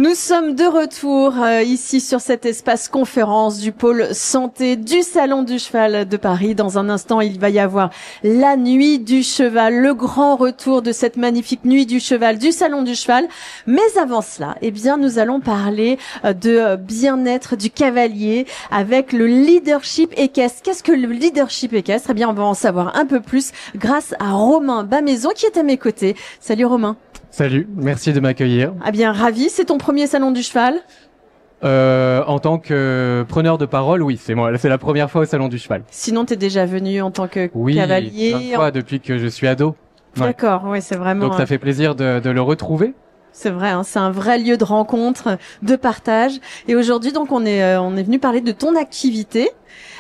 Nous sommes de retour ici sur cet espace conférence du pôle santé du Salon du Cheval de Paris. Dans un instant, il va y avoir la nuit du cheval, le grand retour de cette magnifique nuit du cheval du Salon du Cheval. Mais avant cela, eh bien, nous allons parler de bien-être du cavalier avec le leadership équestre. Qu'est-ce que le leadership équestre? Eh bien, on va en savoir un peu plus grâce à Romain Bamaison qui est à mes côtés. Salut Romain. Salut, merci de m'accueillir. Ah bien, ravi, c'est ton premier salon du cheval? En tant que preneur de parole, oui, c'est moi. C'est la première fois au salon du cheval. Sinon, t'es déjà venu en tant que oui, cavalier? Oui, plein de fois depuis que je suis ado. Ouais. D'accord, oui, c'est vraiment... Donc ça fait plaisir de le retrouver. C'est vrai, hein, c'est un vrai lieu de rencontre, de partage. Et aujourd'hui, donc, on est venu parler de ton activité.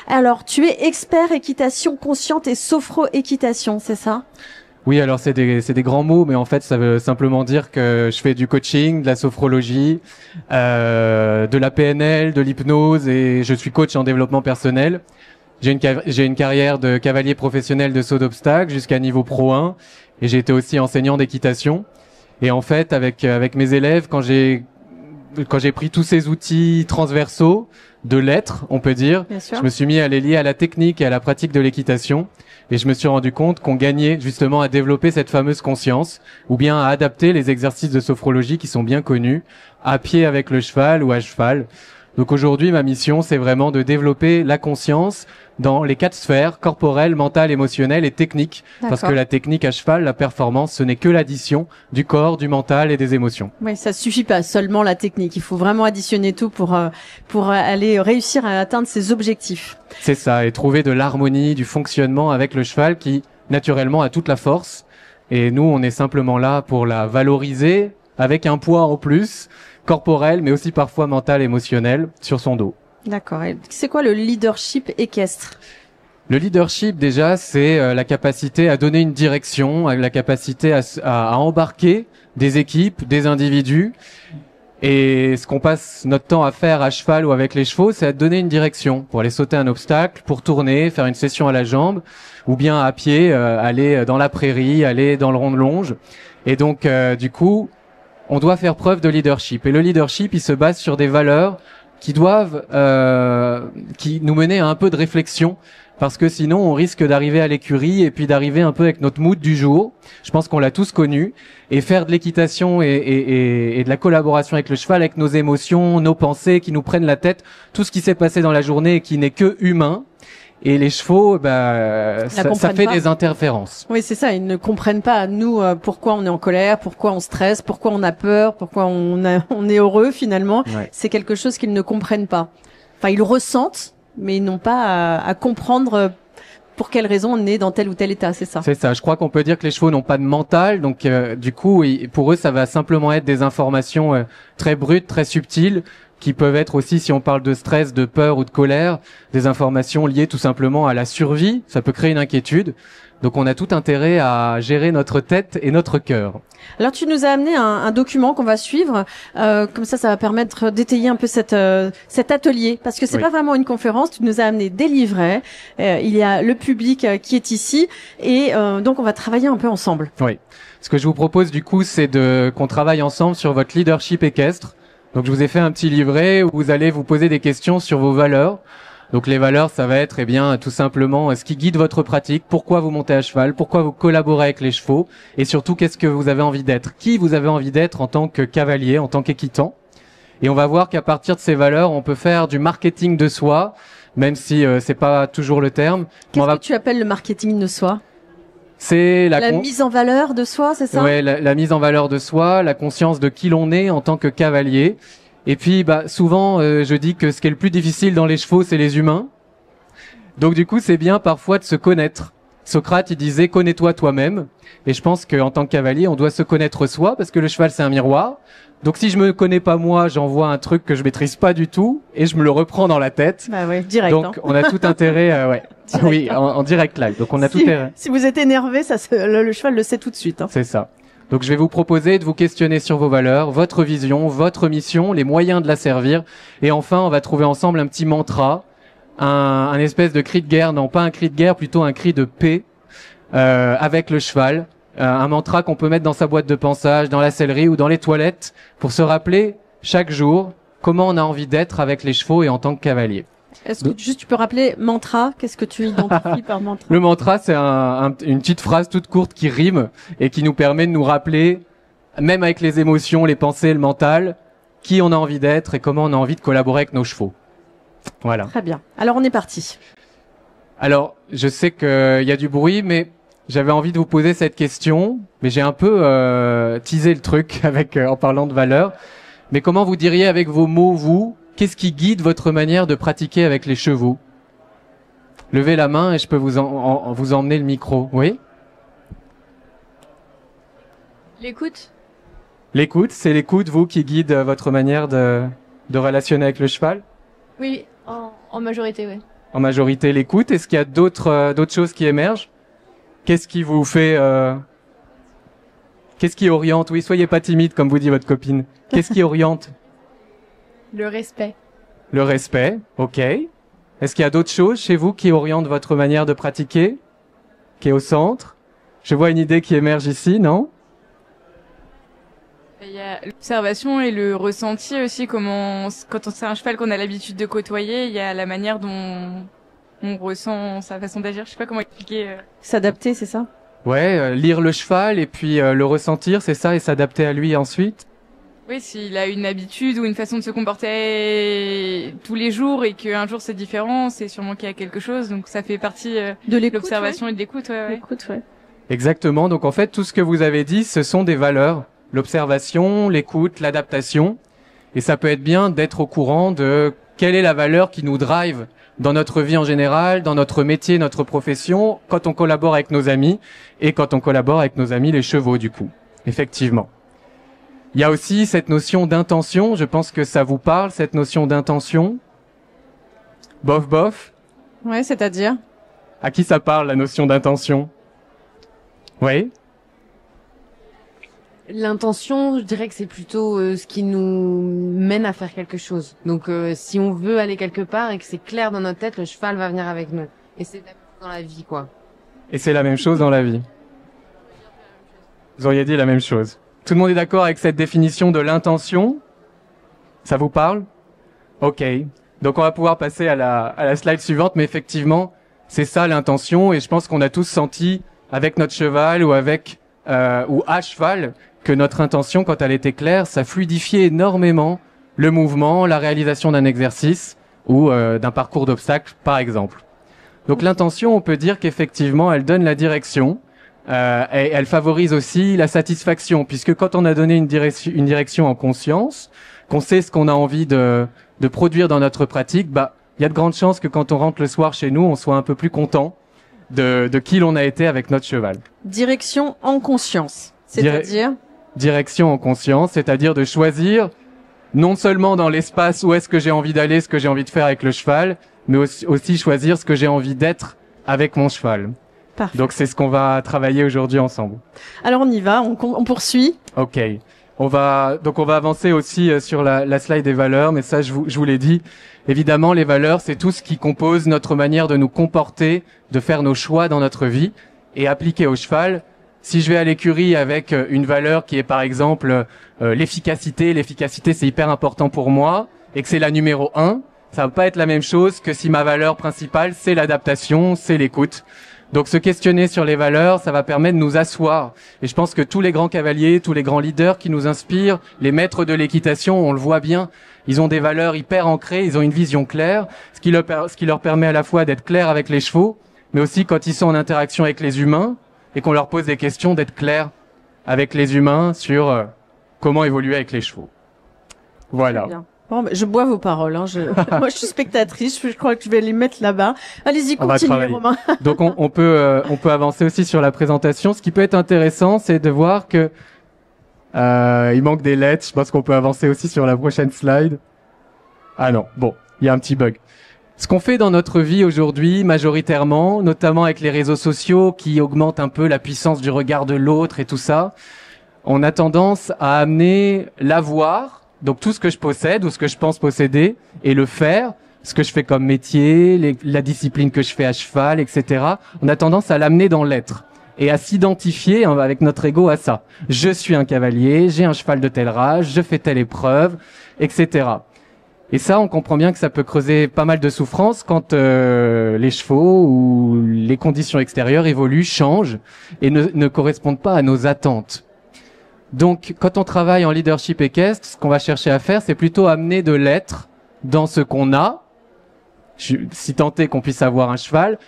Alors, tu es expert équitation consciente et sophro-équitation, c'est ça? Oui, alors c'est des grands mots, mais en fait ça veut simplement dire que je fais du coaching, de la sophrologie, de la PNL, de l'hypnose, et je suis coach en développement personnel. J'ai une carrière de cavalier professionnel de saut d'obstacle jusqu'à niveau Pro 1, et j'ai été aussi enseignant d'équitation. Et en fait, avec mes élèves, quand j'ai pris tous ces outils transversaux de l'être, on peut dire, je me suis mis à les lier à la technique et à la pratique de l'équitation. Et je me suis rendu compte qu'on gagnait justement à développer cette fameuse conscience, ou bien à adapter les exercices de sophrologie qui sont bien connus, à pied avec le cheval ou à cheval. Donc aujourd'hui, ma mission, c'est vraiment de développer la conscience dans les 4 sphères, corporelle, mentale, émotionnelle et technique. Parce que la technique à cheval, la performance, ce n'est que l'addition du corps, du mental et des émotions. Oui, ça suffit pas seulement la technique. Il faut vraiment additionner tout pour aller réussir à atteindre ses objectifs. C'est ça, et trouver de l'harmonie, du fonctionnement avec le cheval qui, naturellement, a toute la force. Et nous, on est simplement là pour la valoriser avec un poids en plus, corporel, mais aussi parfois mental, émotionnel, sur son dos. D'accord. Et c'est quoi le leadership équestre? Le leadership, déjà, c'est la capacité à donner une direction, la capacité à embarquer des équipes, des individus. Et ce qu'on passe notre temps à faire à cheval ou avec les chevaux, c'est à donner une direction pour aller sauter un obstacle, pour tourner, faire une session à la jambe, ou bien à pied, aller dans la prairie, aller dans le rond de longe. Et donc, du coup, on doit faire preuve de leadership. Et le leadership, il se base sur des valeurs qui doivent qui nous mener à un peu de réflexion, parce que sinon on risque d'arriver à l'écurie et puis d'arriver un peu avec notre mood du jour. Je pense qu'on l'a tous connu, et faire de l'équitation et de la collaboration avec le cheval, avec nos émotions, nos pensées qui nous prennent la tête, tout ce qui s'est passé dans la journée et qui n'est que humain. Et les chevaux, ça fait des interférences. Oui, c'est ça. Ils ne comprennent pas, nous, pourquoi on est en colère, pourquoi on stresse, pourquoi on a peur, pourquoi on est heureux, finalement. Ouais. C'est quelque chose qu'ils ne comprennent pas. Enfin, ils le ressentent, mais ils n'ont pas à comprendre pour quelle raison on est dans tel ou tel état, c'est ça? C'est ça. Je crois qu'on peut dire que les chevaux n'ont pas de mental. Donc, du coup, pour eux, ça va simplement être des informations très brutes, très subtiles, qui peuvent être aussi, si on parle de stress, de peur ou de colère, des informations liées tout simplement à la survie. Ça peut créer une inquiétude. Donc on a tout intérêt à gérer notre tête et notre cœur. Alors tu nous as amené un document qu'on va suivre, comme ça va permettre d'étayer un peu cet atelier, parce que c'est pas vraiment une conférence. Tu nous as amené des livrets, il y a le public qui est ici, et donc on va travailler un peu ensemble. Oui. Ce que je vous propose du coup, c'est qu'on travaille ensemble sur votre leadership équestre. Donc je vous ai fait un petit livret où vous allez vous poser des questions sur vos valeurs. Donc les valeurs, ça va être tout simplement ce qui guide votre pratique, pourquoi vous montez à cheval, pourquoi vous collaborez avec les chevaux, et surtout qu'est-ce que vous avez envie d'être, qui vous avez envie d'être en tant que cavalier, en tant qu'équitant. Et on va voir qu'à partir de ces valeurs, on peut faire du marketing de soi, même si c'est pas toujours le terme. Qu'est-ce que tu appelles le marketing de soi? C'est la mise en valeur de soi, c'est ça? Ouais, la mise en valeur de soi, la conscience de qui l'on est en tant que cavalier. Et puis, souvent, je dis que ce qui est le plus difficile dans les chevaux, c'est les humains. Donc, du coup, c'est bien parfois de se connaître. Socrate, il disait « connais-toi toi-même ». Et je pense qu'en tant que cavalier, on doit se connaître soi, parce que le cheval, c'est un miroir. Donc, si je me connais pas moi, j'envoie un truc que je maîtrise pas du tout, et je me le reprends dans la tête. Bah oui, direct. Donc, on a tout intérêt, ouais. Direct, oui, en direct live. Donc, on a tout intérêt. Si vous êtes énervé, le cheval le sait tout de suite. Hein. C'est ça. Donc, je vais vous proposer de vous questionner sur vos valeurs, votre vision, votre mission, les moyens de la servir. Et enfin, on va trouver ensemble un petit mantra, un espèce de cri de guerre. Non, pas un cri de guerre, plutôt un cri de paix, avec le cheval. Un mantra qu'on peut mettre dans sa boîte de pansage, dans la sellerie ou dans les toilettes pour se rappeler chaque jour, comment on a envie d'être avec les chevaux et en tant que cavalier. Est-ce que juste tu peux rappeler mantra? Qu'est-ce que tu identifies par mantra? Le mantra, c'est une petite phrase toute courte qui rime et qui nous permet de nous rappeler, même avec les émotions, les pensées, le mental, qui on a envie d'être et comment on a envie de collaborer avec nos chevaux. Voilà. Très bien. Alors on est parti. Alors, je sais qu'il y a du bruit, mais j'avais envie de vous poser cette question, mais j'ai un peu teasé le truc avec en parlant de valeurs. Mais comment vous diriez avec vos mots, vous, qu'est-ce qui guide votre manière de pratiquer avec les chevaux? Levez la main et je peux vous emmener le micro. Oui? L'écoute. L'écoute, c'est l'écoute, vous, qui guide votre manière de relationner avec le cheval? Oui, en majorité, oui. En majorité, l'écoute. Est-ce qu'il y a d'autres choses qui émergent? Qu'est-ce qui vous fait... Qu'est-ce qui oriente? Oui, soyez pas timide, comme vous dit votre copine. Qu'est-ce qui oriente? Le respect. Le respect, ok. Est-ce qu'il y a d'autres choses chez vous qui orientent votre manière de pratiquer? Qui est au centre? Je vois une idée qui émerge ici, non? Il y a l'observation et le ressenti aussi, comment, quand c'est un cheval qu'on a l'habitude de côtoyer, il y a la manière dont on ressent sa façon d'agir. Je sais pas comment expliquer. S'adapter, c'est ça? Ouais, lire le cheval et puis le ressentir, c'est ça, et s'adapter à lui ensuite? Oui, s'il a une habitude ou une façon de se comporter tous les jours et qu'un jour c'est différent, c'est sûrement qu'il y a quelque chose. Donc ça fait partie de l'observation et de l'écoute. Ouais. L'écoute, ouais. Exactement. Donc en fait, tout ce que vous avez dit, ce sont des valeurs. L'observation, l'écoute, l'adaptation. Et ça peut être bien d'être au courant de quelle est la valeur qui nous drive dans notre vie en général, dans notre métier, notre profession, quand on collabore avec nos amis et quand on collabore avec nos amis les chevaux, du coup. Effectivement. Il y a aussi cette notion d'intention. Je pense que ça vous parle, cette notion d'intention. Bof, bof. Ouais, c'est-à-dire? À qui ça parle, la notion d'intention? Oui. L'intention, je dirais que c'est plutôt ce qui nous mène à faire quelque chose. Donc si on veut aller quelque part et que c'est clair dans notre tête, le cheval va venir avec nous. Et c'est dans la vie, quoi. Et c'est la même chose dans la vie. Vous auriez dit la même chose. Tout le monde est d'accord avec cette définition de l'intention? Ça vous parle? Ok. Donc on va pouvoir passer à la slide suivante, mais effectivement, c'est ça l'intention, et je pense qu'on a tous senti avec notre cheval ou ou à cheval que notre intention, quand elle était claire, ça fluidifiait énormément le mouvement, la réalisation d'un exercice ou d'un parcours d'obstacles, par exemple. Donc l'intention, on peut dire qu'effectivement, elle donne la direction. Et elle favorise aussi la satisfaction, puisque quand on a donné une direction en conscience, qu'on sait ce qu'on a envie de produire dans notre pratique, il y a de grandes chances que quand on rentre le soir chez nous, on soit un peu plus content de qui l'on a été avec notre cheval. Direction en conscience, c'est-à-dire? Direction en conscience, c'est-à-dire de choisir non seulement dans l'espace où est-ce que j'ai envie d'aller, ce que j'ai envie de faire avec le cheval, mais aussi choisir ce que j'ai envie d'être avec mon cheval. Parfait. Donc c'est ce qu'on va travailler aujourd'hui ensemble. Alors on y va, on poursuit. Ok. On va avancer aussi sur la slide des valeurs, mais ça je vous l'ai dit. Évidemment, les valeurs, c'est tout ce qui compose notre manière de nous comporter, de faire nos choix dans notre vie et appliquer au cheval. Si je vais à l'écurie avec une valeur qui est par exemple l'efficacité c'est hyper important pour moi et que c'est la numéro 1, ça va pas être la même chose que si ma valeur principale c'est l'adaptation, c'est l'écoute. Donc se questionner sur les valeurs, ça va permettre de nous asseoir. Et je pense que tous les grands cavaliers, tous les grands leaders qui nous inspirent, les maîtres de l'équitation, on le voit bien, ils ont des valeurs hyper ancrées, ils ont une vision claire, ce qui leur permet à la fois d'être clairs avec les chevaux, mais aussi quand ils sont en interaction avec les humains et qu'on leur pose des questions, d'être clairs avec les humains sur comment évoluer avec les chevaux. Voilà. Bon, je bois vos paroles. Hein. Moi, je suis spectatrice. Je crois que je vais les mettre là-bas. Allez-y, continuez, Romain. Donc, on peut avancer aussi sur la présentation. Ce qui peut être intéressant, c'est de voir que il manque des lettres. Je pense qu'on peut avancer aussi sur la prochaine slide. Ah non, bon, il y a un petit bug. Ce qu'on fait dans notre vie aujourd'hui, majoritairement, notamment avec les réseaux sociaux qui augmentent un peu la puissance du regard de l'autre et tout ça, on a tendance à amener l'avoir, donc tout ce que je possède ou ce que je pense posséder, et le faire, ce que je fais comme métier, la discipline que je fais à cheval, etc. On a tendance à l'amener dans l'être et à s'identifier avec notre ego à ça. Je suis un cavalier, j'ai un cheval de telle race, je fais telle épreuve, etc. Et ça, on comprend bien que ça peut creuser pas mal de souffrances quand les chevaux ou les conditions extérieures évoluent, changent et ne correspondent pas à nos attentes. Donc, quand on travaille en leadership équestre, ce qu'on va chercher à faire, c'est plutôt amener de l'être dans ce qu'on a, si tant est qu'on puisse avoir un cheval,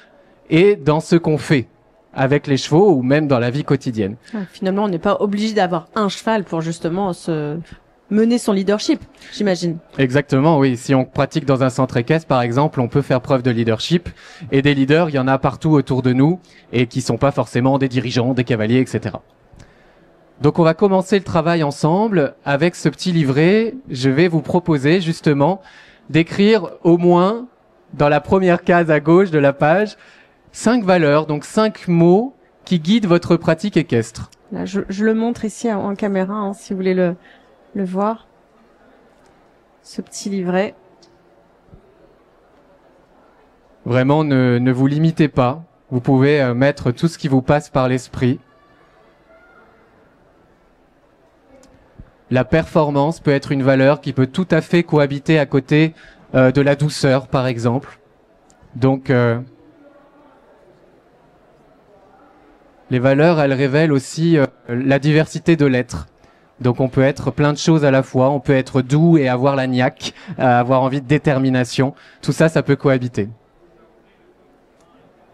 et dans ce qu'on fait avec les chevaux ou même dans la vie quotidienne. Finalement, on n'est pas obligé d'avoir un cheval pour justement mener son leadership, j'imagine. Exactement, oui. Si on pratique dans un centre équestre, par exemple, on peut faire preuve de leadership. Et des leaders, il y en a partout autour de nous et qui sont pas forcément des dirigeants, des cavaliers, etc. Donc, on va commencer le travail ensemble avec ce petit livret. Je vais vous proposer justement d'écrire au moins dans la première case à gauche de la page 5 valeurs, donc 5 mots qui guident votre pratique équestre. Là, je le montre ici en caméra, hein, si vous voulez le voir. Ce petit livret. Vraiment, ne vous limitez pas. Vous pouvez mettre tout ce qui vous passe par l'esprit. La performance peut être une valeur qui peut tout à fait cohabiter à côté de la douceur, par exemple. Donc, les valeurs, elles révèlent aussi la diversité de l'être. Donc on peut être plein de choses à la fois, on peut être doux et avoir la niaque, avoir envie de détermination. Tout ça, ça peut cohabiter.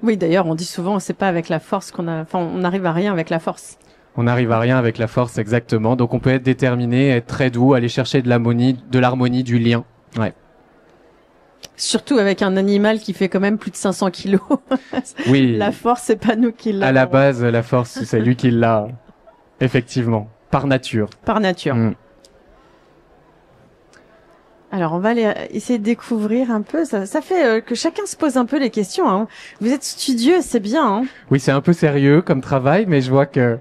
Oui, d'ailleurs, on dit souvent, c'est pas avec la force on n'arrive à rien avec la force. On n'arrive à rien avec la force, exactement. Donc on peut être déterminé, être très doux, aller chercher de l'harmonie, du lien. Ouais. Surtout avec un animal qui fait quand même plus de 500 kilos. Oui. La force, c'est pas nous qui l'avons. À la base, la force, c'est lui qui l'a. Effectivement. Par nature. Par nature. Mm. Alors, on va essayer de découvrir un peu. Ça fait que chacun se pose un peu les questions. Hein. Vous êtes studieux, c'est bien. Hein. Oui, c'est un peu sérieux comme travail, mais je vois que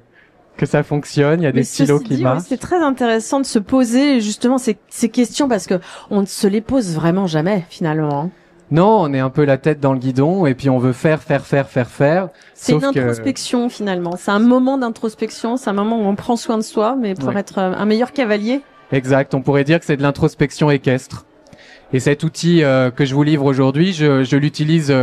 ça fonctionne. Il y a des stylos qui marchent. C'est très intéressant de se poser justement ces questions parce que on ne se les pose vraiment jamais finalement. Hein. Non, on est un peu la tête dans le guidon et puis on veut faire. C'est une introspection finalement. C'est un moment d'introspection. C'est un moment où on prend soin de soi, mais pour être un meilleur cavalier. Exact. On pourrait dire que c'est de l'introspection équestre. Et cet outil que je vous livre aujourd'hui, je l'utilise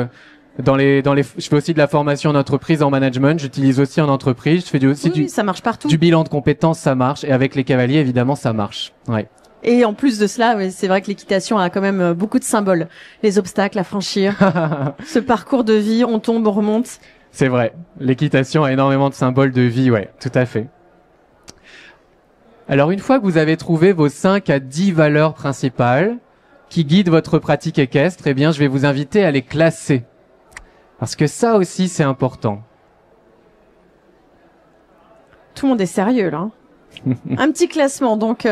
je fais aussi de la formation en entreprise, en management. J'utilise aussi en entreprise. Je fais aussi ça marche partout. Du bilan de compétences, ça marche. Et avec les cavaliers, évidemment, ça marche. Ouais. Et en plus de cela, c'est vrai que l'équitation a quand même beaucoup de symboles. Les obstacles à franchir, ce parcours de vie, on tombe, on remonte. C'est vrai. L'équitation a énormément de symboles de vie, ouais, tout à fait. Alors, une fois que vous avez trouvé vos 5 à 10 valeurs principales qui guident votre pratique équestre, eh bien, je vais vous inviter à les classer. Parce que ça aussi, c'est important. Tout le monde est sérieux, là. Un petit classement, donc...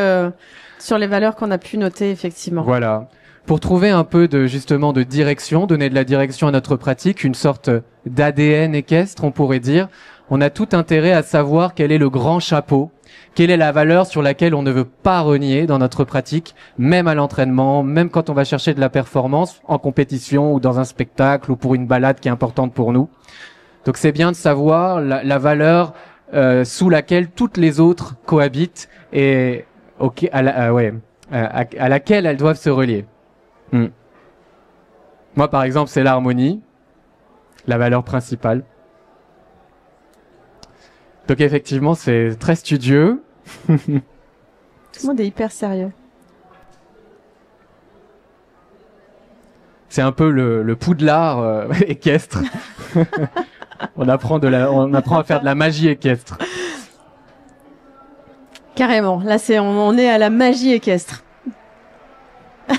sur les valeurs qu'on a pu noter, effectivement. Voilà. Pour trouver un peu de direction, donner de la direction à notre pratique, une sorte d'ADN équestre, on pourrait dire, on a tout intérêt à savoir quel est le grand chapeau, quelle est la valeur sur laquelle on ne veut pas renier dans notre pratique, même à l'entraînement, même quand on va chercher de la performance en compétition ou dans un spectacle ou pour une balade qui est importante pour nous. Donc c'est bien de savoir la valeur sous laquelle toutes les autres cohabitent et à laquelle elles doivent se relier. Moi, par exemple, c'est l'harmonie, la valeur principale. Donc, effectivement, c'est très studieux. Tout le monde est hyper sérieux. C'est un peu le Poudlard équestre. On apprend à faire de la magie équestre. Carrément. Là, on est à la magie équestre.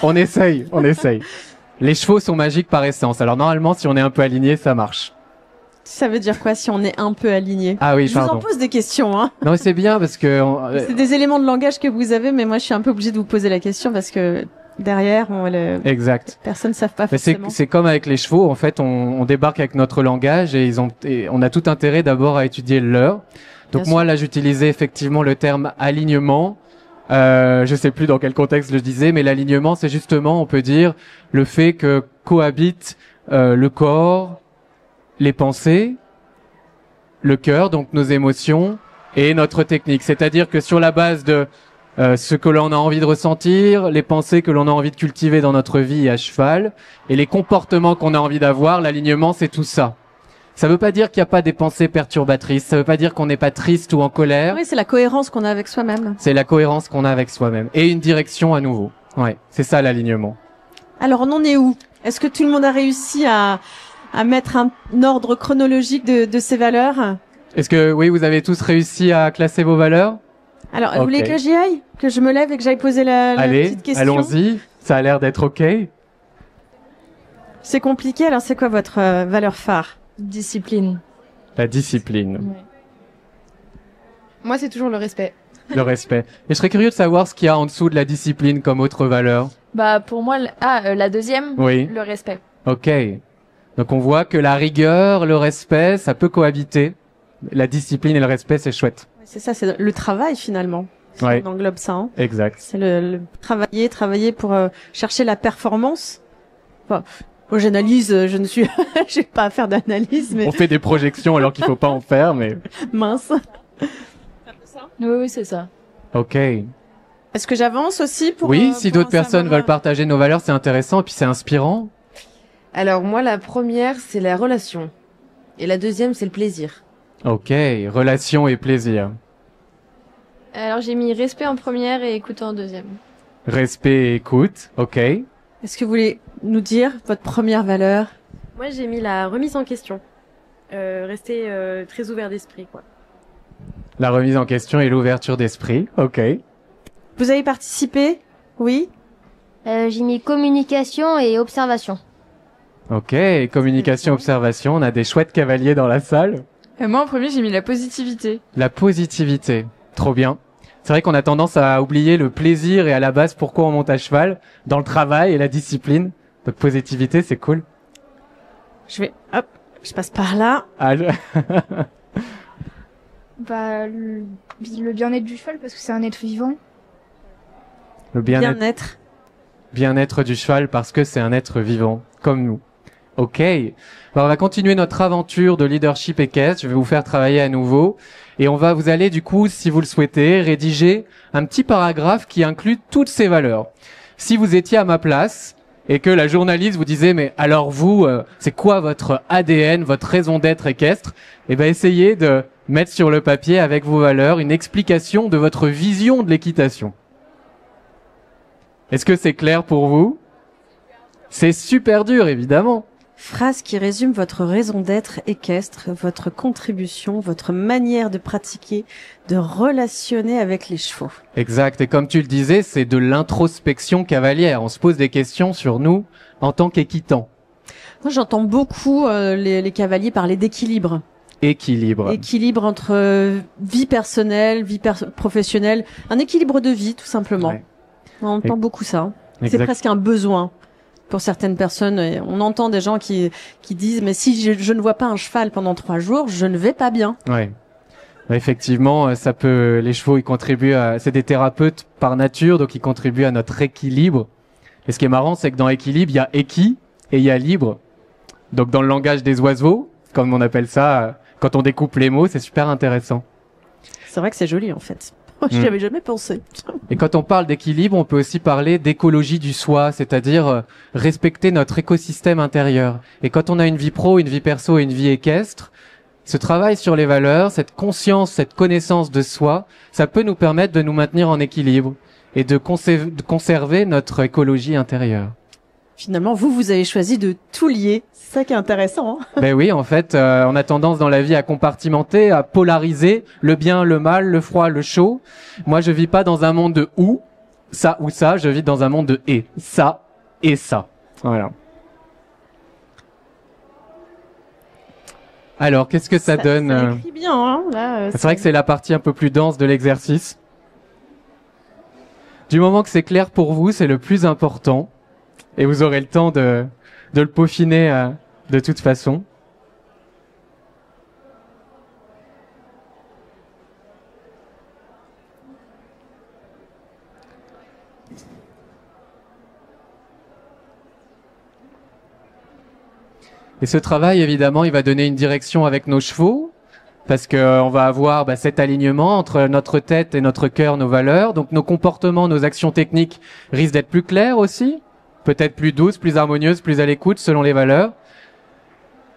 On essaye. Les chevaux sont magiques par essence. Alors, normalement, si on est un peu aligné, ça marche. Ça veut dire quoi si on est un peu aligné? Ah oui, je vous en pose des questions, hein. Non, c'est bien parce que... C'est des éléments de langage que vous avez, mais moi, je suis un peu obligée de vous poser la question parce que derrière, exact. Personne ne savent pas forcément. C'est comme avec les chevaux. En fait, on débarque avec notre langage et on a tout intérêt d'abord à étudier le leur. Donc moi, là, j'utilisais effectivement le terme alignement. Je sais plus dans quel contexte je le disais, mais l'alignement, c'est justement, on peut dire, le fait que cohabitent le corps, les pensées, le cœur, donc nos émotions, et notre technique. C'est-à-dire que sur la base de ce que l'on a envie de ressentir, les pensées que l'on a envie de cultiver dans notre vie à cheval, et les comportements qu'on a envie d'avoir. L'alignement, c'est tout ça. Ça veut pas dire qu'il n'y a pas des pensées perturbatrices, ça veut pas dire qu'on n'est pas triste ou en colère. Oui, c'est la cohérence qu'on a avec soi-même. C'est la cohérence qu'on a avec soi-même. Et une direction à nouveau. Ouais, c'est ça l'alignement. Alors, on en est où? Est-ce que tout le monde a réussi à mettre un ordre chronologique de ces valeurs? Est-ce que, oui, vous avez tous réussi à classer vos valeurs? Alors, vous Ok. voulez que j'y aille? Que je me lève et que j'aille poser la Allez, petite question? allons-y. Ça a l'air d'être OK. C'est compliqué, alors c'est quoi votre valeur phare? Discipline. La discipline, Moi, c'est toujours le respect. le respect. Et je serais curieux de savoir ce qu'il y a en dessous de la discipline comme autre valeur. Bah, pour moi, la deuxième, Oui. le respect. OK. Donc on voit que la rigueur, le respect, ça peut cohabiter. La discipline et le respect, c'est chouette. C'est ça, c'est le travail finalement. Si Ouais. on englobe ça. Hein. Exact. C'est le travailler pour chercher la performance. Enfin, moi j'analyse, je ne suis, j'ai pas à faire d'analyse, mais On fait des projections alors qu'il faut pas en faire, mais mince. Oui, c'est ça. OK. Est-ce que j'avance aussi pour Oui, pour si d'autres en personnes savoir- veulent partager nos valeurs, c'est intéressant et puis c'est inspirant. Alors moi, la première, c'est la relation. Et la deuxième, c'est le plaisir. OK, relation et plaisir. Alors, j'ai mis respect en première et écoute en deuxième. Respect et écoute. OK. Est-ce que vous voulez nous dire votre première valeur? Moi, j'ai mis la remise en question. Rester très ouvert d'esprit, quoi. La remise en question et l'ouverture d'esprit. OK. Vous avez participé? Oui? J'ai mis communication et observation. OK, communication, observation, on a des chouettes cavaliers dans la salle. Moi, en premier, j'ai mis la positivité. La positivité. Trop bien. C'est vrai qu'on a tendance à oublier le plaisir et à la base pourquoi on monte à cheval, dans le travail et la discipline. Donc positivité, c'est cool. Hop, je passe par là. Ah, Bah, le bien-être du cheval, parce que c'est un être vivant. le bien-être. Bien-être. Bien-être du cheval parce que c'est un être vivant, comme nous. Ok. Alors, on va continuer notre aventure de leadership équestre. Je vais vous faire travailler à nouveau. Et vous allez, du coup, si vous le souhaitez, rédiger un petit paragraphe qui inclut toutes ces valeurs. Si vous étiez à ma place et que la journaliste vous disait, mais alors vous, c'est quoi votre ADN, votre raison d'être équestre? Eh ben, essayez de mettre sur le papier avec vos valeurs une explication de votre vision de l'équitation. Est-ce que c'est clair pour vous? C'est super dur, évidemment. Phrase qui résume votre raison d'être équestre, votre contribution, votre manière de pratiquer, de relationner avec les chevaux. Exact. Et comme tu le disais, c'est de l'introspection cavalière. On se pose des questions sur nous en tant qu'équitants. Moi, j'entends beaucoup les cavaliers parler d'équilibre. Équilibre. Équilibre entre vie personnelle, vie professionnelle, un équilibre de vie, tout simplement. Ouais. On entend beaucoup ça. C'est Exact. presque un besoin pour certaines personnes. Et on entend des gens qui disent, mais si je ne vois pas un cheval pendant 3 jours, je ne vais pas bien. Ouais. Effectivement, les chevaux, ils contribuent c'est des thérapeutes par nature, donc ils contribuent à notre équilibre. Et ce qui est marrant, c'est que dans équilibre, il y a équi et il y a libre. Donc dans le langage des oiseaux, comme on appelle ça, quand on découpe les mots, c'est super intéressant. C'est vrai que c'est joli, en fait. J'y avais jamais pensé. Et quand on parle d'équilibre, on peut aussi parler d'écologie du soi, c'est-à-dire respecter notre écosystème intérieur. Et quand on a une vie pro, une vie perso et une vie équestre, ce travail sur les valeurs, cette conscience, cette connaissance de soi, ça peut nous permettre de nous maintenir en équilibre et de conserver notre écologie intérieure. Finalement, vous avez choisi de tout lier. C'est ça qui est intéressant. Hein. Ben oui, en fait, on a tendance dans la vie à compartimenter, à polariser le bien, le mal, le froid, le chaud. Moi, je vis pas dans un monde de ou ça, je vis dans un monde de et ça et ça. Voilà. Alors, qu'est-ce que ça donne Ça écrit bien, hein, là. C'est vrai que c'est la partie un peu plus dense de l'exercice. Du moment que c'est clair pour vous, c'est le plus important. Et vous aurez le temps de le peaufiner de toute façon. Et ce travail, évidemment, il va donner une direction avec nos chevaux, parce que on va avoir cet alignement entre notre tête et notre cœur, nos valeurs. Donc nos comportements, nos actions techniques risquent d'être plus clairs aussi, peut-être plus douces, plus harmonieuses, plus à l'écoute selon les valeurs.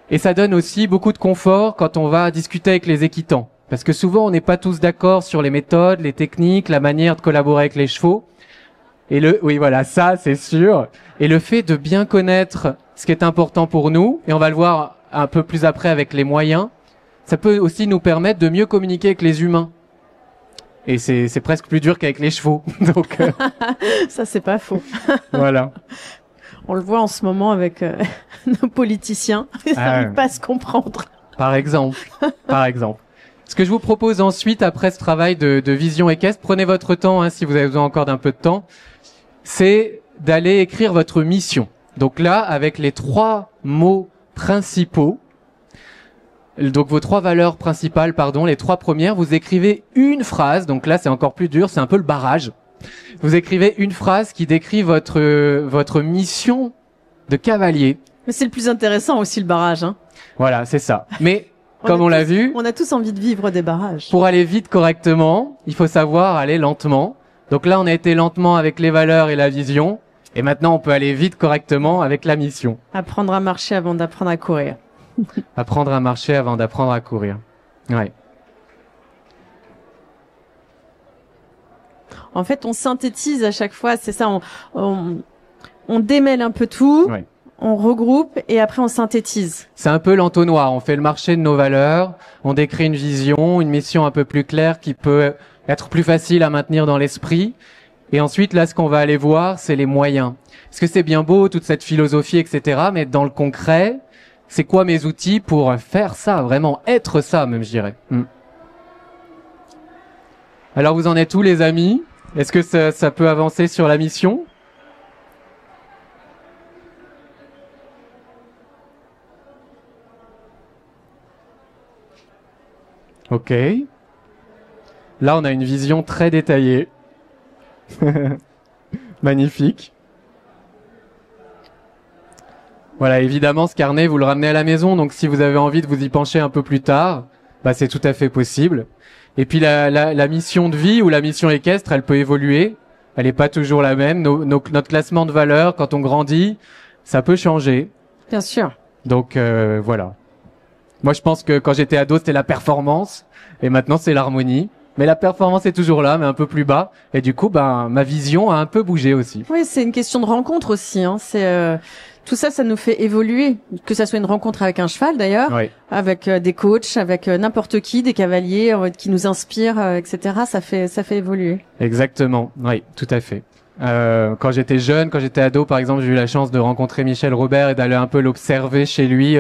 Et ça donne aussi beaucoup de confort quand on va discuter avec les équitants. Parce que souvent, on n'est pas tous d'accord sur les méthodes, les techniques, la manière de collaborer avec les chevaux. Et oui, voilà, ça, c'est sûr. Et le fait de bien connaître ce qui est important pour nous, et on va le voir un peu plus après avec les moyens, ça peut aussi nous permettre de mieux communiquer avec les humains. Et c'est presque plus dur qu'avec les chevaux. Donc, Ça, c'est pas faux. voilà. On le voit en ce moment avec nos politiciens. Ils n'arrivent ouais. pas à se comprendre. Par exemple. Par exemple. Ce que je vous propose ensuite, après ce travail de vision équestre, prenez votre temps, hein, si vous avez besoin encore d'un peu de temps, c'est d'aller écrire votre mission. Donc là, avec les 3 mots principaux, donc vos 3 valeurs principales, pardon, les 3 premières, vous écrivez une phrase. Donc là, c'est encore plus dur, c'est un peu le barrage. Vous écrivez une phrase qui décrit votre mission de cavalier. Mais c'est le plus intéressant aussi, le barrage. Hein. Voilà, c'est ça. Mais comme on l'a vu, on a tous envie de vivre des barrages. pour aller vite correctement, il faut savoir aller lentement. Donc là, on a été lentement avec les valeurs et la vision. Et maintenant, on peut aller vite correctement avec la mission. Apprendre à marcher avant d'apprendre à courir. Apprendre à marcher avant d'apprendre à courir. Ouais. En fait, on synthétise à chaque fois, c'est ça, on démêle un peu tout, Ouais. on regroupe et après on synthétise. C'est un peu l'entonnoir. On fait le marché de nos valeurs. On décrit une vision, une mission un peu plus claire qui peut être plus facile à maintenir dans l'esprit. Et ensuite, là, ce qu'on va aller voir, c'est les moyens. Parce que c'est bien beau, toute cette philosophie, etc. Mais dans le concret, c'est quoi mes outils pour faire ça, vraiment être ça, même, je dirais. Alors, vous en êtes où, les amis? Est-ce que ça peut avancer sur la mission? Ok. Là, on a une vision très détaillée. Magnifique. Voilà, évidemment, ce carnet, vous le ramenez à la maison, donc si vous avez envie de vous y pencher un peu plus tard, c'est tout à fait possible. Et puis la mission de vie ou la mission équestre, elle peut évoluer. Elle n'est pas toujours la même. Notre classement de valeurs, quand on grandit, ça peut changer. Bien sûr. Donc voilà. Moi, je pense que quand j'étais ado, c'était la performance, et maintenant c'est l'harmonie. Mais la performance est toujours là, mais un peu plus bas. Et du coup, ma vision a un peu bougé aussi. Oui, c'est une question de rencontre aussi. Hein. C'est tout ça, ça nous fait évoluer. Que ça soit une rencontre avec un cheval d'ailleurs, Oui. avec des coachs, avec n'importe qui, des cavaliers qui nous inspirent, etc. Ça fait évoluer. Exactement. Oui, tout à fait. Quand j'étais jeune, quand j'étais ado, par exemple, j'ai eu la chance de rencontrer Michel Robert et d'aller un peu l'observer chez lui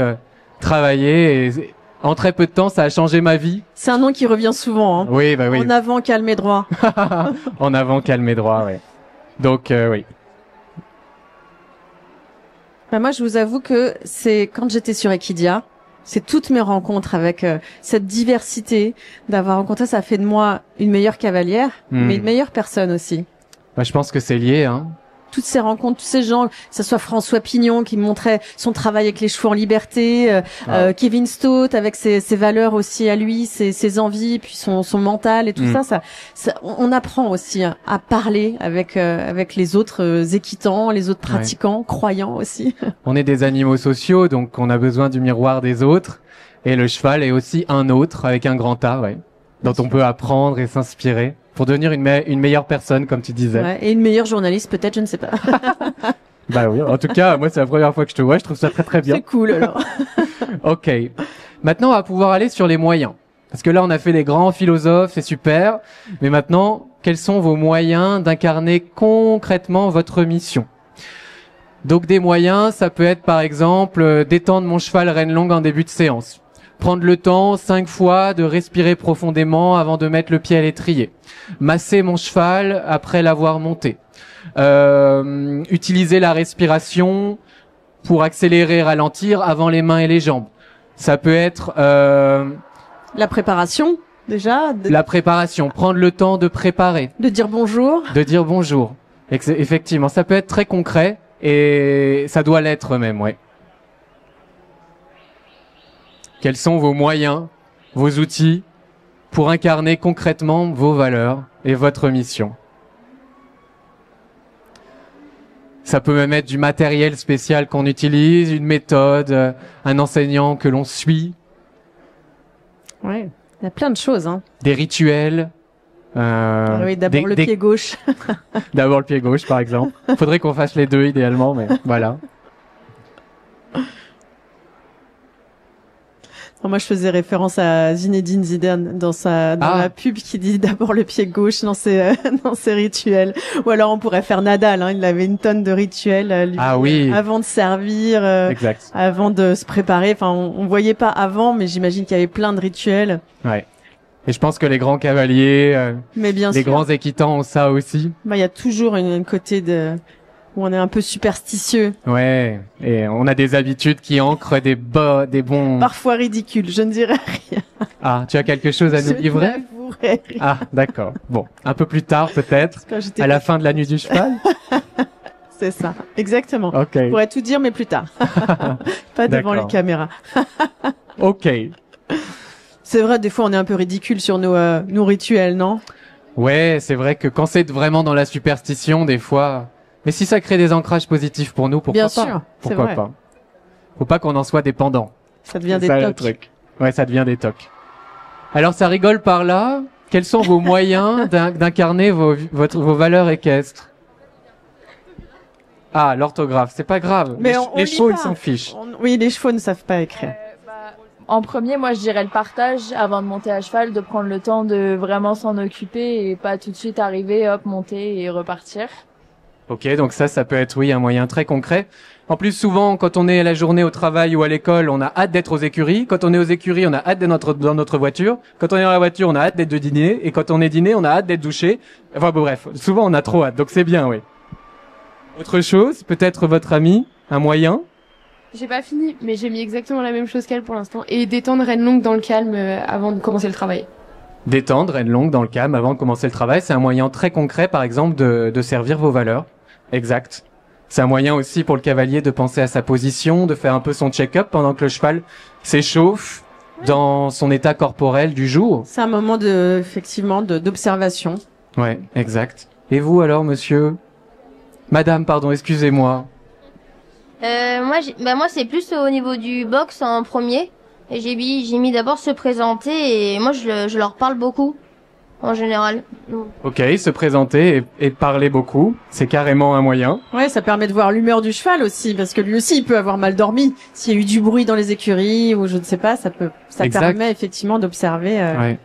travailler. Et en très peu de temps, ça a changé ma vie. C'est un nom qui revient souvent. Hein. Oui, oui. En avant, calme et droit. En avant, calme et droit, oui. Donc, oui. Moi, je vous avoue que c'est quand j'étais sur Equidia, c'est toutes mes rencontres avec cette diversité d'avoir rencontré, ça fait de moi une meilleure cavalière, mais une meilleure personne aussi. Je pense que c'est lié, hein. Toutes ces rencontres, tous ces gens, que ce soit François Pignon qui montrait son travail avec les chevaux en liberté, Kevin Stott avec ses valeurs aussi à lui, ses envies, puis son mental et tout ça, on apprend aussi à parler avec les autres équitants, les autres pratiquants, croyants aussi. On est des animaux sociaux, donc on a besoin du miroir des autres, et le cheval est aussi un autre avec un grand A, dont on peut apprendre et s'inspirer. Pour devenir une meilleure personne, comme tu disais. Ouais, et une meilleure journaliste, peut-être, je ne sais pas. Oui, en tout cas, moi, c'est la première fois que je te vois, je trouve ça très très bien. C'est cool, alors. Ok. Maintenant, on va pouvoir aller sur les moyens. Parce que là, on a fait les grands philosophes, c'est super. Mais maintenant, quels sont vos moyens d'incarner concrètement votre mission? Donc, des moyens, ça peut être, par exemple, détendre mon cheval renne longue en début de séance. Prendre le temps 5 fois de respirer profondément avant de mettre le pied à l'étrier. Masser mon cheval après l'avoir monté. Utiliser la respiration pour accélérer, ralentir avant les mains et les jambes. Ça peut être la préparation déjà. La préparation, prendre le temps de préparer. De dire bonjour. De dire bonjour. Effectivement, ça peut être très concret et ça doit l'être même, ouais. Quels sont vos moyens vos outils pour incarner concrètement vos valeurs et votre mission. Ça peut même être du matériel spécial qu'on utilise, une méthode, un enseignant que l'on suit, Ouais, il y a plein de choses. Hein. des rituels. Oui, d'abord le pied gauche. D'abord le pied gauche, par exemple. Faudrait qu'on fasse les deux idéalement, mais voilà. Moi, je faisais référence à Zinedine Zidane dans la pub qui dit d'abord le pied gauche dans ses rituels. Ou alors on pourrait faire Nadal, hein, il avait une tonne de rituels lui, Oui. Avant de servir, Exact. avant de se préparer. Enfin, on voyait pas avant, mais j'imagine qu'il y avait plein de rituels. Ouais. Et je pense que les grands cavaliers, Mais bien les sûr, grands équitants ont ça aussi. il y a toujours un côté où on est un peu superstitieux, Ouais. Et on a des habitudes qui ancrent des bons. parfois ridicules. Je ne dirais rien. Ah, tu as quelque chose à nous Je livrer? n'avouerai rien. Ah, d'accord. Bon, un peu plus tard peut-être, Quand j'étais à la fin de la nuit du cheval. C'est ça, exactement. Ok. Je pourrais tout dire, mais plus tard. Pas devant les D'accord. caméras. Ok. C'est vrai, des fois, on est un peu ridicule sur nos rituels, non? Ouais, c'est vrai que quand c'est vraiment dans la superstition, des fois. Mais si ça crée des ancrages positifs pour nous, pourquoi Bien pas? sûr, c'est Pourquoi vrai. pas? Faut pas qu'on en soit dépendant. Ça devient des C'est ça, le tocs. truc. Ouais, ça devient des tocs. Alors ça rigole par là. Quels sont vos moyens d'incarner vos valeurs équestres? Ah, l'orthographe, c'est pas grave. Mais les on les lit chevaux, pas. ils s'en fichent. Oui, les chevaux ne savent pas écrire. En premier, moi, je dirais le partage avant de monter à cheval, de prendre le temps de vraiment s'en occuper et pas tout de suite arriver, hop, monter et repartir. Ok, donc ça peut être, oui, un moyen très concret. En plus, souvent, quand on est à la journée au travail ou à l'école, on a hâte d'être aux écuries. Quand on est aux écuries, on a hâte d'être dans notre voiture. Quand on est dans la voiture, on a hâte d'être de dîner. Et quand on est dîné, on a hâte d'être douché. Enfin, bon, bref, souvent, on a trop hâte. Donc, c'est bien, oui. Autre chose, peut-être votre ami, un moyen. J'ai pas fini, mais j'ai mis exactement la même chose qu'elle pour l'instant. Et détendre Rennes longue dans le calme avant de commencer le travail. Détendre, être longue dans le calme avant de commencer le travail, c'est un moyen très concret, par exemple, de servir vos valeurs. Exact. C'est un moyen aussi pour le cavalier de penser à sa position, de faire un peu son check-up pendant que le cheval s'échauffe dans son état corporel du jour. C'est un moment effectivement, d'observation. Ouais, exact. Et vous alors, monsieur? Madame, pardon, excusez-moi. Moi, c'est plus au niveau du box en premier. Et j'ai mis d'abord se présenter et moi, je leur parle beaucoup, en général. Ok, se présenter et parler beaucoup, c'est carrément un moyen. Ouais, ça permet de voir l'humeur du cheval aussi, parce que lui aussi, il peut avoir mal dormi. S'il y a eu du bruit dans les écuries, ou je ne sais pas, ça Exact. permet effectivement d'observer. Ouais.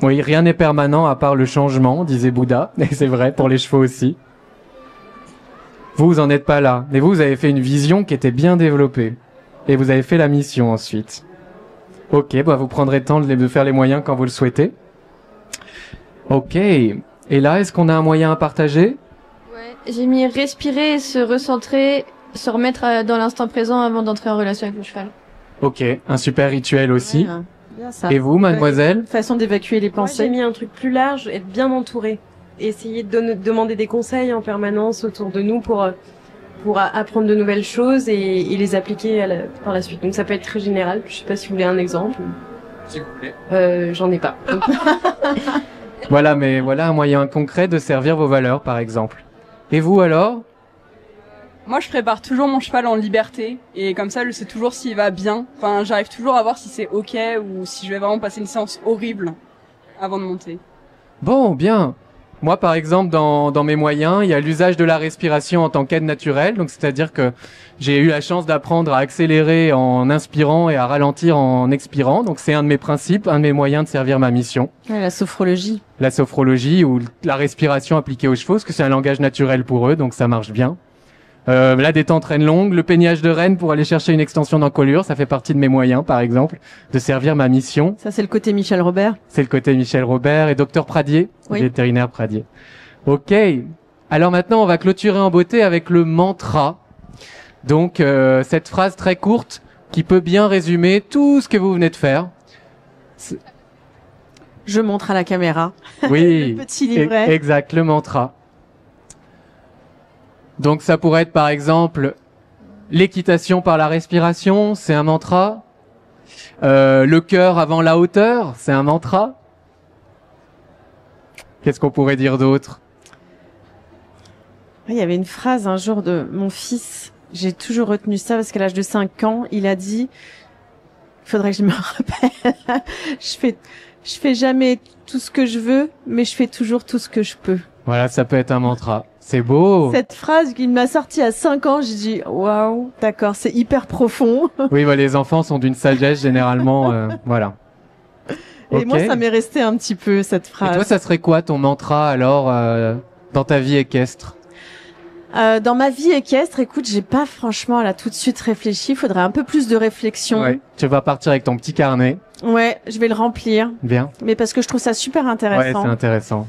Oui, rien n'est permanent à part le changement, disait Bouddha, et c'est vrai pour les chevaux aussi. Vous en êtes pas là, mais vous avez fait une vision qui était bien développée, et vous avez fait la mission ensuite. Ok, vous prendrez le temps de faire les moyens quand vous le souhaitez. Ok, et là, est-ce qu'on a un moyen à partager? Ouais, j'ai mis respirer, se recentrer, se remettre dans l'instant présent avant d'entrer en relation avec le cheval. Ok, un super rituel aussi. Ouais, bien ça. Et vous, mademoiselle? Façon d'évacuer les Moi, j'ai pensées. mis un truc plus large, être bien entouré. Essayer de demander des conseils en permanence autour de nous pour apprendre de nouvelles choses et les appliquer par la suite. Donc ça peut être très général. Je sais pas si vous voulez un exemple. Si vous voulez. J'en ai pas. Donc, Voilà, mais voilà un moyen concret de servir vos valeurs, par exemple. Et vous alors? Moi, je prépare toujours mon cheval en liberté et comme ça, je sais toujours s'il va bien. Enfin, j'arrive toujours à voir si c'est ok ou si je vais vraiment passer une séance horrible avant de monter. Bon, bien. Moi, par exemple, dans mes moyens, il y a l'usage de la respiration en tant qu'aide naturelle. Donc, c'est-à-dire que j'ai eu la chance d'apprendre à accélérer en inspirant et à ralentir en expirant. Donc, c'est un de mes principes, un de mes moyens de servir ma mission. Ouais, la sophrologie. La sophrologie ou la respiration appliquée aux chevaux, parce que c'est un langage naturel pour eux, donc ça marche bien. La détente reine longue, le peignage de renne pour aller chercher une extension d'encolure, ça fait partie de mes moyens, par exemple, de servir ma mission. Ça, c'est le côté Michel Robert. C'est le côté Michel Robert et Docteur Pradier, Oui. vétérinaire Pradier. Ok. Alors maintenant, on va clôturer en beauté avec le mantra. Donc, cette phrase très courte qui peut bien résumer tout ce que vous venez de faire. Je montre à la caméra. Oui. Le petit livret. Exact, le mantra. Donc, ça pourrait être, par exemple, l'équitation par la respiration, c'est un mantra. Le cœur avant la hauteur, c'est un mantra. Qu'est-ce qu'on pourrait dire d'autre? Il y avait une phrase un jour de mon fils, j'ai toujours retenu ça parce qu'à l'âge de 5 ans, il a dit, il faudrait que je me rappelle, je fais jamais tout ce que je veux, mais je fais toujours tout ce que je peux. Voilà, ça peut être un mantra. C'est beau. Cette phrase qu'il m'a sortie à 5 ans, j'ai dit, waouh, d'accord, c'est hyper profond. Oui, bah, les enfants sont d'une sagesse généralement, voilà. Et Okay. moi, ça m'est resté un petit peu, cette Et phrase. toi, ça serait quoi ton mantra alors dans ta vie équestre? Dans ma vie équestre, écoute, j'ai pas franchement là tout de suite réfléchi. Il faudrait un peu plus de réflexion. Ouais. Tu vas partir avec ton petit carnet. Ouais, je vais le remplir. Bien. Mais parce que je trouve ça super Ouais, intéressant. c'est intéressant.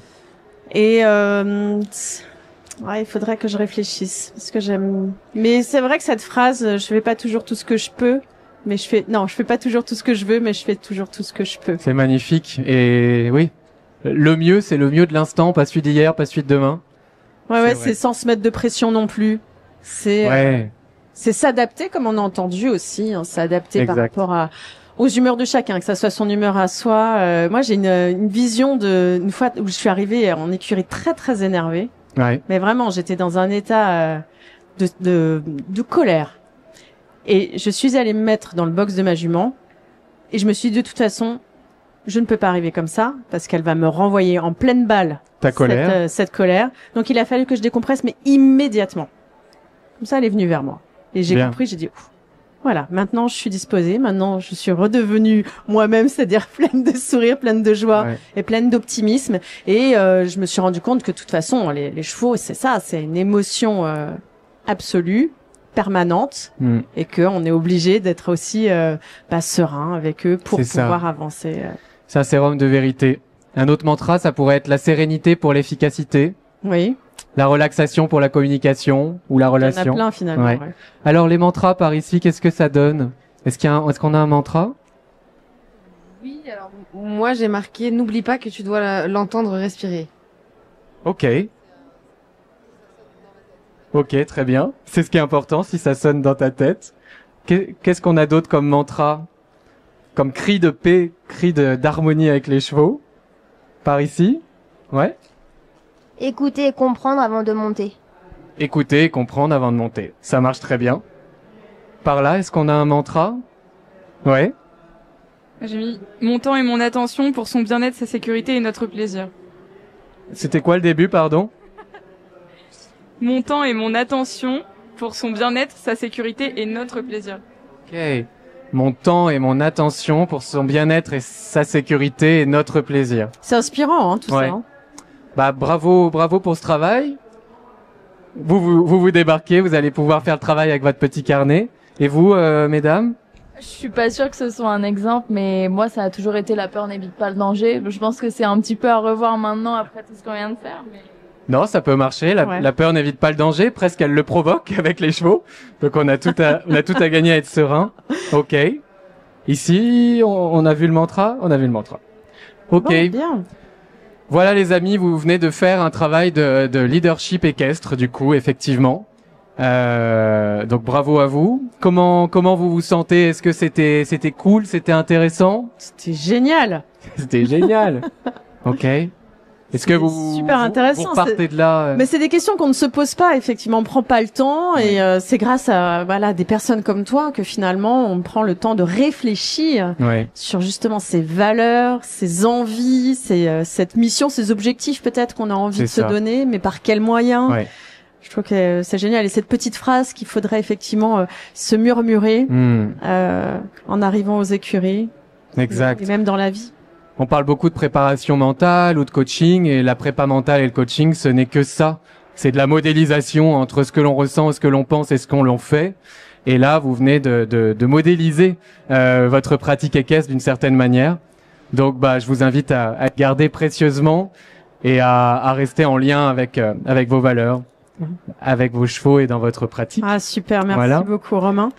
Et ouais, il faudrait que je réfléchisse parce que j'aime. Mais c'est vrai que cette phrase, je fais pas toujours tout ce que je peux, mais je fais pas toujours tout ce que je veux, mais je fais toujours tout ce que je peux. C'est magnifique. Et oui, le mieux, c'est le mieux de l'instant, pas celui d'hier, pas celui de demain. Ouais, c'est sans se mettre de pression non plus. C'est c'est s'adapter comme on a entendu aussi, hein, s'adapter par rapport aux humeurs de chacun, que ça soit son humeur à soi. Moi, j'ai une vision une fois où je suis arrivée en écurie très très énervée. Ouais. Mais vraiment, j'étais dans un état de colère. Et je suis allée me mettre dans le box de ma jument et je me suis dit de toute façon, je ne peux pas arriver comme ça parce qu'elle va me renvoyer en pleine balle cette colère. Donc il a fallu que je décompresse, mais immédiatement. Comme ça, elle est venue vers moi. Et j'ai compris, j'ai dit, voilà, maintenant je suis disposée, maintenant je suis redevenue moi-même, c'est-à-dire pleine de sourire, pleine de joie et pleine d'optimisme. Et je me suis rendu compte que de toute façon, les chevaux, c'est ça, c'est une émotion absolue, permanente, et qu'on est obligé d'être aussi serein avec eux pour pouvoir avancer. C'est un sérum de vérité. Un autre mantra, ça pourrait être la sérénité pour l'efficacité. Oui. La relaxation pour la communication ou la relation. Il y en a plein finalement. Ouais. Ouais. Alors les mantras par ici, qu'est-ce que ça donne? Est-ce qu'on a un mantra? Oui, alors moi j'ai marqué n'oublie pas que tu dois l'entendre respirer. Ok. Ok, très bien. C'est ce qui est important si ça sonne dans ta tête. Qu'est-ce qu'on a d'autre comme mantra? Comme cri de paix, cri d'harmonie avec les chevaux? Par ici? Ouais. Écouter et comprendre avant de monter. Écouter et comprendre avant de monter. Ça marche très bien. Par là, est-ce qu'on a un mantra? Ouais. J'ai mis mon temps et mon attention pour son bien-être, sa sécurité et notre plaisir. C'était quoi le début, pardon? Mon temps et mon attention pour son bien-être, sa sécurité et notre plaisir. Ok. Mon temps et mon attention pour son bien-être et sa sécurité et notre plaisir. C'est inspirant, hein, tout ça. Hein. Bah bravo pour ce travail. Vous débarquez, vous allez pouvoir faire le travail avec votre petit carnet. Et vous, mesdames? Je suis pas sûre que ce soit un exemple, mais moi, ça a toujours été la peur n'évite pas le danger. Je pense que c'est un petit peu à revoir maintenant après tout ce qu'on vient de faire. Mais... Non, ça peut marcher. La peur n'évite pas le danger. Presque, elle le provoque avec les chevaux. Donc, on a tout à gagner à être serein. Ok. Ici, on a vu le mantra. On a vu le mantra. Ok. Bon, bien. Voilà, les amis, vous venez de faire un travail de leadership équestre, du coup, effectivement. Donc, bravo à vous. Comment vous vous sentez? Est-ce que c'était cool? C'était intéressant? C'était génial. C'était génial. Ok. Est-ce que super intéressant. Vous partez de là Mais c'est des questions qu'on ne se pose pas, effectivement. On prend pas le temps et c'est grâce à des personnes comme toi que finalement on prend le temps de réfléchir sur justement ces valeurs, ces envies, cette mission, ces objectifs peut-être qu'on a envie de se donner, mais par quels moyens. Je trouve que c'est génial. Et cette petite phrase qu'il faudrait effectivement se murmurer en arrivant aux écuries. Exact. Et même dans la vie. On parle beaucoup de préparation mentale ou de coaching, et la prépa mentale et le coaching, ce n'est que ça. C'est de la modélisation entre ce que l'on ressent, ce que l'on pense et ce qu'on l'on fait. Et là, vous venez de modéliser votre pratique équestre d'une certaine manière. Donc, je vous invite à garder précieusement et à rester en lien avec vos valeurs, avec vos chevaux et dans votre pratique. Ah super, merci beaucoup Romain.